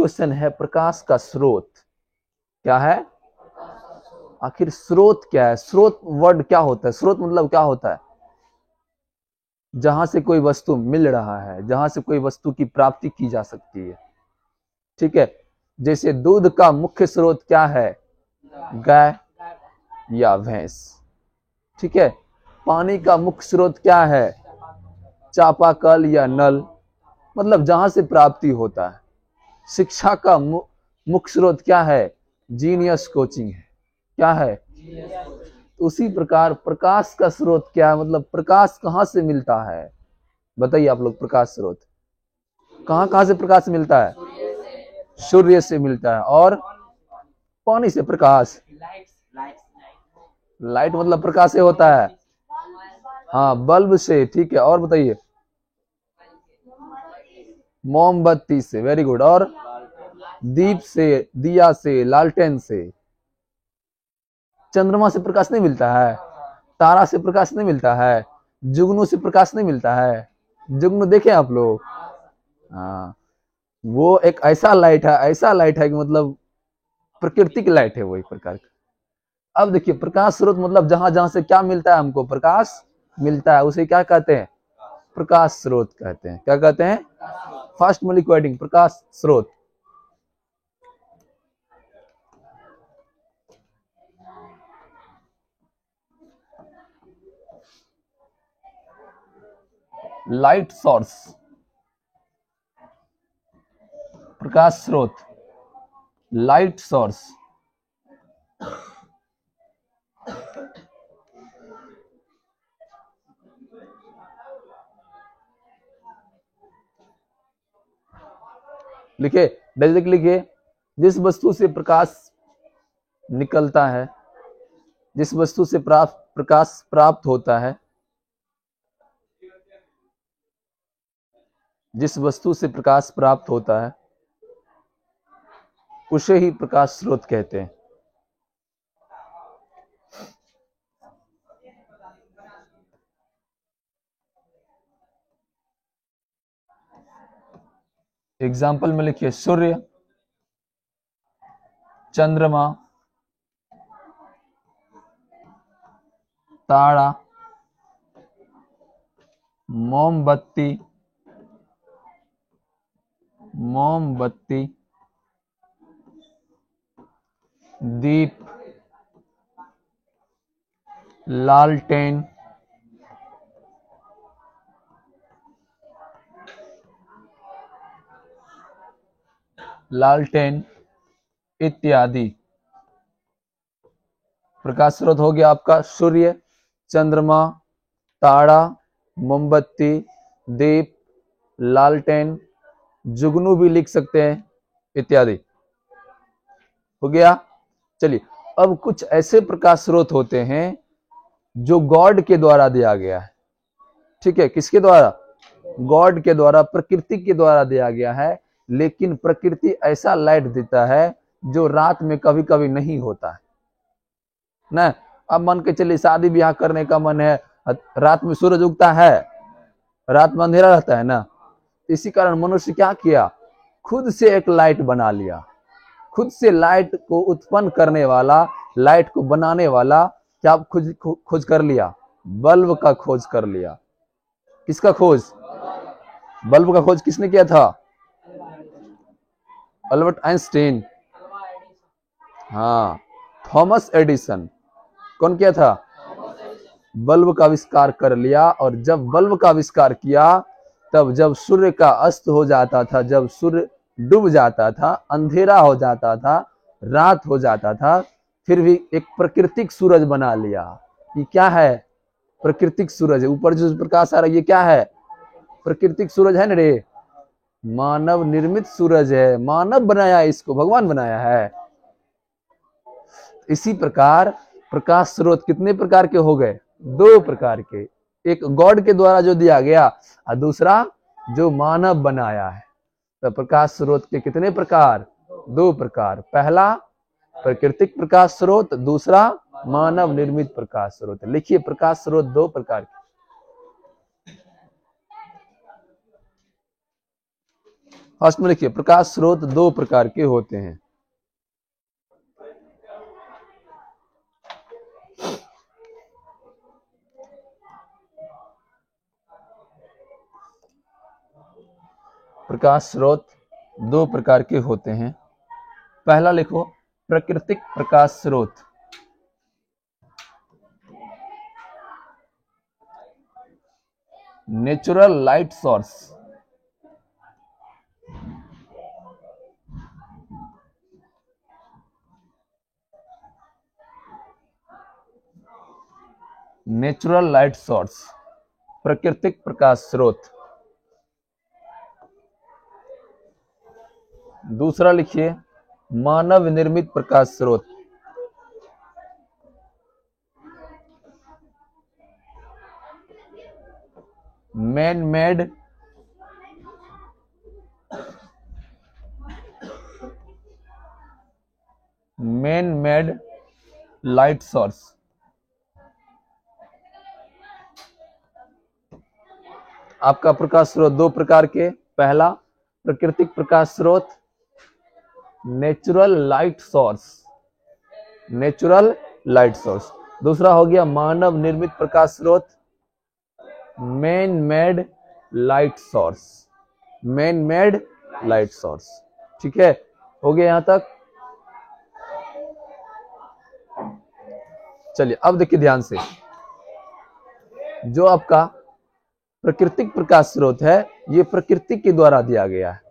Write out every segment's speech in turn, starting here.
Question है प्रकाश का स्रोत क्या है। आखिर स्रोत क्या है? स्रोत वर्ड क्या होता है? स्रोत मतलब क्या होता है? जहां से कोई वस्तु मिल रहा है, जहां से कोई वस्तु की प्राप्ति की जा सकती है। ठीक है, जैसे दूध का मुख्य स्रोत क्या है? गाय या भैंस। ठीक है, पानी का मुख्य स्रोत क्या है? चापाकल या नल, मतलब जहां से प्राप्ति होता है। शिक्षा का मुख्य स्रोत क्या है? जीनियस कोचिंग है। क्या है? उसी प्रकार प्रकाश का स्रोत क्या है? मतलब प्रकाश कहां से मिलता है? बताइए आप लोग, प्रकाश स्रोत कहां कहां से प्रकाश मिलता है? सूर्य से मिलता है। और पानी से प्रकाश, लाइट मतलब प्रकाश से होता है। हाँ, बल्ब से। ठीक है, और बताइए? मोमबत्ती से, वेरी गुड। और दीप से, दिया से, लालटेन से। चंद्रमा से प्रकाश नहीं मिलता है, तारा से प्रकाश नहीं मिलता है, जुगनू से प्रकाश नहीं मिलता है। जुगनू देखे आप लोग? हाँ, वो एक ऐसा लाइट है, ऐसा लाइट है कि मतलब प्राकृतिक लाइट है वो एक प्रकार का। अब देखिए, प्रकाश स्रोत मतलब जहां जहां से क्या मिलता है? हमको प्रकाश मिलता है, उसे क्या कहते हैं? प्रकाश स्रोत कहते हैं। क्या कहते हैं? फास्ट मॉलिक्यूल प्रकाश स्रोत। लाइट सोर्स, प्रकाश स्रोत, लाइट सोर्स। लिखे, डायरेक्ट लिखिए। जिस वस्तु से प्रकाश निकलता है, जिस वस्तु से प्रकाश प्राप्त होता है, जिस वस्तु से प्रकाश प्राप्त होता है उसे ही प्रकाश स्रोत कहते हैं। एग्जाम्पल में लिखिए, सूर्य, चंद्रमा, तारा, मोमबत्ती, मोमबत्ती, दीप, लालटेन, लालटेन इत्यादि। प्रकाश स्रोत हो गया आपका सूर्य, चंद्रमा, तारा, मोमबत्ती, दीप, लालटेन, जुगनू भी लिख सकते हैं, इत्यादि। हो गया। चलिए, अब कुछ ऐसे प्रकाश स्रोत होते हैं जो गॉड के द्वारा दिया गया है। ठीक है, किसके द्वारा? गॉड के द्वारा, प्रकृति के द्वारा दिया गया है। लेकिन प्रकृति ऐसा लाइट देता है जो रात में कभी कभी नहीं होता है ना। अब मान के चलिए, शादी ब्याह करने का मन है, रात में सूरज उगता है, रात में अंधेरा रहता है ना। इसी कारण मनुष्य क्या किया? खुद से एक लाइट बना लिया। खुद से लाइट को उत्पन्न करने वाला, लाइट को बनाने वाला क्या खोज कर लिया? बल्ब का खोज कर लिया। किसका खोज? बल्ब का खोज किसने किया था? Albert Einstein. हाँ, थॉमस एडिसन। कौन किया था? बल्ब का आविष्कार कर लिया। और जब बल्ब का आविष्कार किया, तब जब सूर्य का अस्त हो जाता था, जब सूर्य डूब जाता था, अंधेरा हो जाता था, रात हो जाता था, फिर भी एक प्राकृतिक सूरज बना लिया। ये क्या है? प्राकृतिक सूरज है। ऊपर जो प्रकाश आ रहा है, ये क्या है? प्राकृतिक सूरज है ना रे। मानव निर्मित सूरज है, मानव बनाया है इसको, भगवान बनाया है। इसी प्रकार प्रकाश स्रोत कितने प्रकार के हो गए? 2 प्रकार के। एक गॉड के द्वारा जो दिया गया, और दूसरा जो मानव बनाया है। तो प्रकाश स्रोत के कितने प्रकार? 2 प्रकार। पहला प्राकृतिक प्रकाश स्रोत, दूसरा मानव निर्मित प्रकाश स्रोत। लिखिए, प्रकाश स्रोत 2 प्रकार के। फर्स्ट में लिखिए, प्रकाश स्रोत दो प्रकार के होते हैं। प्रकाश स्रोत दो प्रकार के होते हैं। पहला लिखो, प्राकृतिक प्रकाश स्रोत। Natural light source. Natural light source, प्राकृतिक प्रकाश स्रोत। दूसरा लिखिए, मानव निर्मित प्रकाश स्रोत। Man made light source. आपका प्रकाश स्रोत दो प्रकार के, पहला प्राकृतिक प्रकाश स्रोत, natural light source, natural light source. दूसरा हो गया मानव निर्मित प्रकाश स्रोत, man made light source, man made light source. ठीक है, हो गया यहां तक। चलिए अब देखिए ध्यान से, जो आपका प्राकृतिक प्रकाश स्रोत है ये प्रकृति के द्वारा दिया गया है।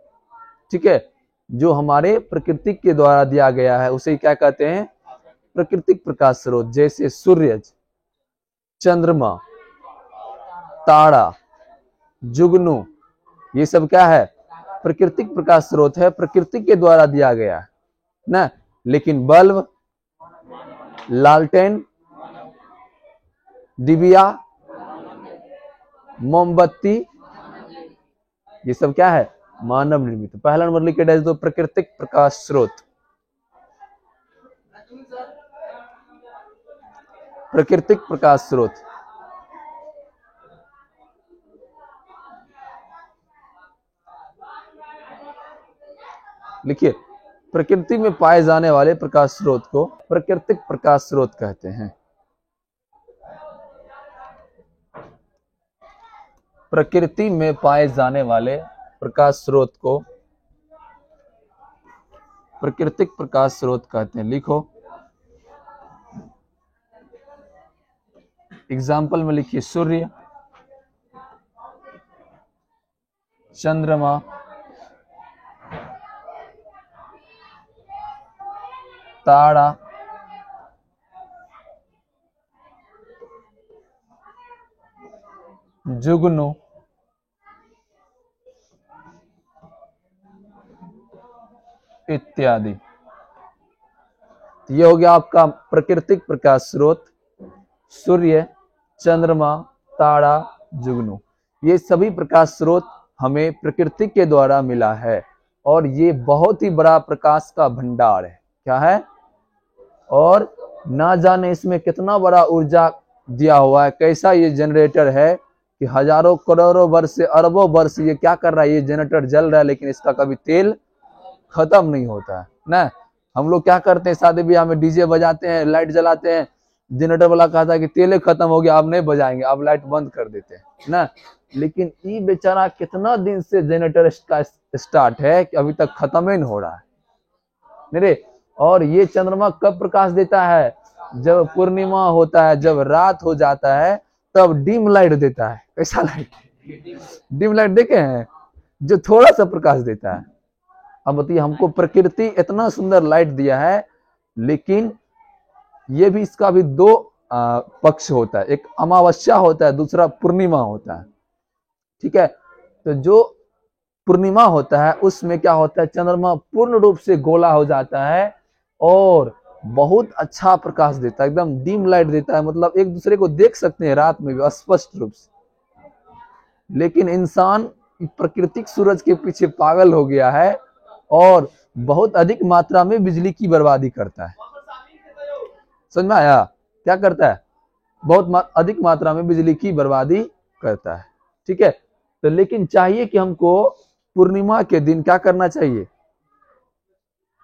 ठीक है, जो हमारे प्रकृति के द्वारा दिया गया है उसे क्या कहते हैं, प्राकृतिक प्रकाश स्रोत। जैसे सूर्य, चंद्रमा, तारा, जुगनू, ये सब क्या है, प्राकृतिक प्रकाश स्रोत है, प्रकृति के द्वारा दिया गया है ना। लेकिन बल्ब, लालटेन, डिबिया, मोमबत्ती, ये सब क्या है, मानव निर्मित। पहला नंबर लिख के डाल दो, प्राकृतिक प्रकाश स्रोत। प्राकृतिक प्रकाश स्रोत। लिखिए, प्रकृति में पाए जाने वाले प्रकाश स्रोत को प्राकृतिक प्रकाश स्रोत कहते हैं। प्रकृति में पाए जाने वाले प्रकाश स्रोत को प्राकृतिक प्रकाश स्रोत कहते हैं। लिखो, एग्जाम्पल में लिखिए, सूर्य, चंद्रमा, तारा, जुगनू, इत्यादि। ये हो गया आपका प्राकृतिक प्रकाश स्रोत, सूर्य, चंद्रमा, तारा, जुगनू। ये सभी प्रकाश स्रोत हमें प्रकृति के द्वारा मिला है और ये बहुत ही बड़ा प्रकाश का भंडार है। क्या है, और ना जाने इसमें कितना बड़ा ऊर्जा दिया हुआ है, कैसा ये जनरेटर है कि हजारों करोड़ों वर्ष से अरबों वर्ष ये क्या कर रहा है, ये जनरेटर जल रहा है लेकिन इसका कभी तेल खत्म नहीं होता है ना। हम लोग क्या करते हैं, शादी ब्याह में डीजे बजाते हैं, लाइट जलाते हैं, जनरेटर वाला कहता है कि तेल खत्म हो गया, अब नहीं बजाएंगे, अब लाइट बंद कर देते हैं ना। लेकिन ये बेचारा कितना दिन से जनरेटर का स्टार्ट है कि अभी तक खत्म ही नहीं हो रहा है मेरे। और ये चंद्रमा कब प्रकाश देता है, जब पूर्णिमा होता है, जब रात हो जाता है तब डिम लाइट देता है। कैसा लाइट, डिम लाइट देखे हैं, जो थोड़ा सा प्रकाश देता है। अब बताइए, हमको प्रकृति इतना सुंदर लाइट दिया है, लेकिन ये भी, इसका भी दो पक्ष होता है, एक अमावस्या होता है, दूसरा पूर्णिमा होता है। ठीक है, तो जो पूर्णिमा होता है उसमें क्या होता है, चंद्रमा पूर्ण रूप से गोला हो जाता है और बहुत अच्छा प्रकाश देता है, एकदम डिम लाइट देता है, मतलब एक दूसरे को देख सकते हैं रात में भी स्पष्ट रूप से। लेकिन इंसान प्राकृतिक सूरज के पीछे पागल हो गया है और बहुत अधिक मात्रा में बिजली की बर्बादी करता है। समझ में आया, क्या करता है, बहुत अधिक मात्रा में बिजली की बर्बादी करता है। ठीक है, तो लेकिन चाहिए कि हमको पूर्णिमा के दिन क्या करना चाहिए?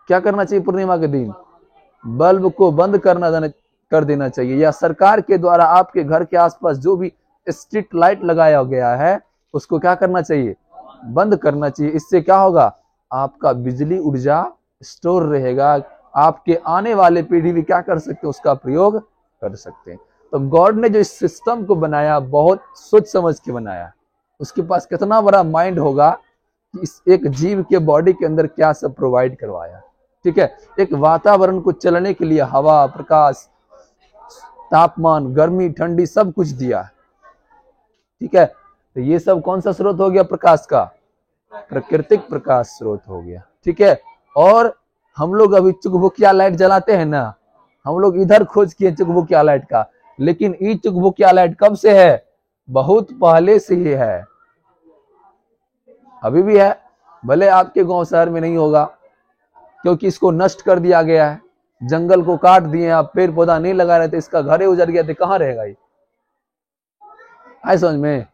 क्या करना चाहिए पूर्णिमा के दिन? बल्ब को बंद कर देना चाहिए, या सरकार के द्वारा आपके घर के आसपास जो भी स्ट्रीट लाइट लगाया गया है उसको क्या करना चाहिए? बंद करना चाहिए। इससे क्या होगा? आपका बिजली ऊर्जा स्टोर रहेगा, आपके आने वाले पीढ़ी भी क्या कर सकते हैं? उसका प्रयोग कर सकते हैं। तो गॉड ने जो इस सिस्टम को बनाया बहुत सोच समझ के बनाया। उसके पास कितना बड़ा माइंड होगा कि इस एक जीव के बॉडी के अंदर क्या सब प्रोवाइड करवाया। ठीक है, एक वातावरण को चलने के लिए हवा, प्रकाश, तापमान, गर्मी, ठंडी सब कुछ दिया। ठीक है, तो ये सब कौन सा स्रोत हो गया प्रकाश का? प्राकृतिक प्रकाश स्रोत हो गया। ठीक है, और हम लोग अभी चुकभुकिया लाइट जलाते हैं ना, हम लोग इधर खोज किए चुकभुकिया लाइट का, लेकिन ये चुकभुकिया लाइट कब से है? बहुत पहले से ही है, अभी भी है, भले आपके गांव शहर में नहीं होगा क्योंकि इसको नष्ट कर दिया गया है, जंगल को काट दिए, आप पेड़ पौधा नहीं लगा रहे थे, इसका घर उजड़ गया, तो कहां रहेगा ये? आए समझ में?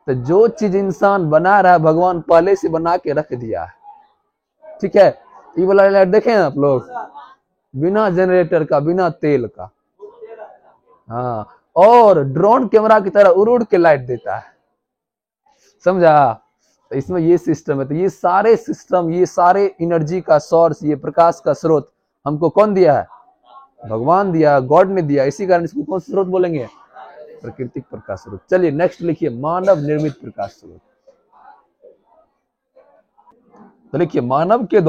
तो जो चीज इंसान बना रहा है भगवान पहले से बना के रख दिया है। ठीक है, ये वाला लाइट देखें आप लोग, बिना जनरेटर का, बिना तेल का, हाँ, और ड्रोन कैमरा की तरह उड़ उड़ के लाइट देता है, समझा? तो इसमें ये सिस्टम है। तो ये सारे सिस्टम, ये सारे एनर्जी का सोर्स, ये प्रकाश का स्रोत हमको कौन दिया है? भगवान दिया, गॉड ने दिया। इसी कारण इसको कौन स्रोत बोलेंगे? प्राकृतिक प्रकाश स्रोत। चलिए नेक्स्ट लिखिए, मानव निर्मित प्रकाश स्रोत। तो लिखिए, मानव के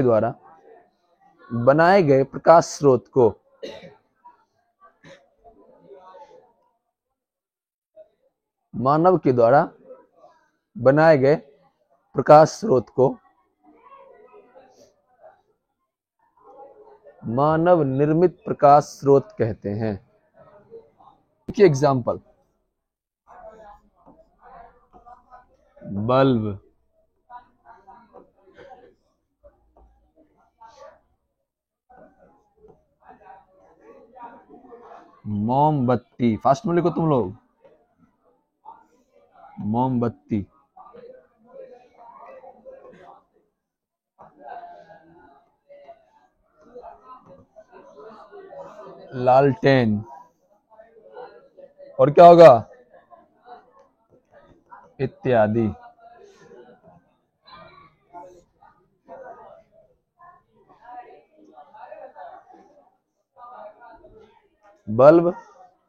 द्वारा बनाए गए प्रकाश स्रोत को मानव के द्वारा बनाए गए प्रकाश स्रोत को मानव निर्मित प्रकाश स्रोत कहते हैं। देखिए एग्जाम्पल, बल्ब, मोमबत्ती, फास्ट में लिखो तुम लोग, मोमबत्ती, लालटेन, और क्या होगा? इत्यादि। बल्ब,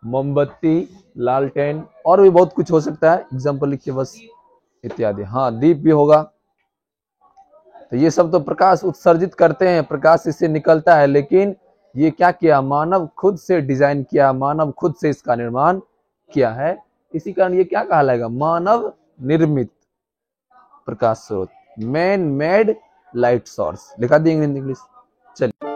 मोमबत्ती, लालटेन, और भी बहुत कुछ हो सकता है, एग्जाम्पल लिखिए बस, इत्यादि। हाँ, दीप भी होगा। तो ये सब तो प्रकाश उत्सर्जित करते हैं, प्रकाश इससे निकलता है, लेकिन ये क्या किया? मानव खुद से डिजाइन किया, मानव खुद से इसका निर्माण किया है। इसी कारण ये क्या कहलाएगा? मानव निर्मित प्रकाश स्रोत, मैन मेड लाइट सोर्स। लिखा दी इंग्लिश। चलिए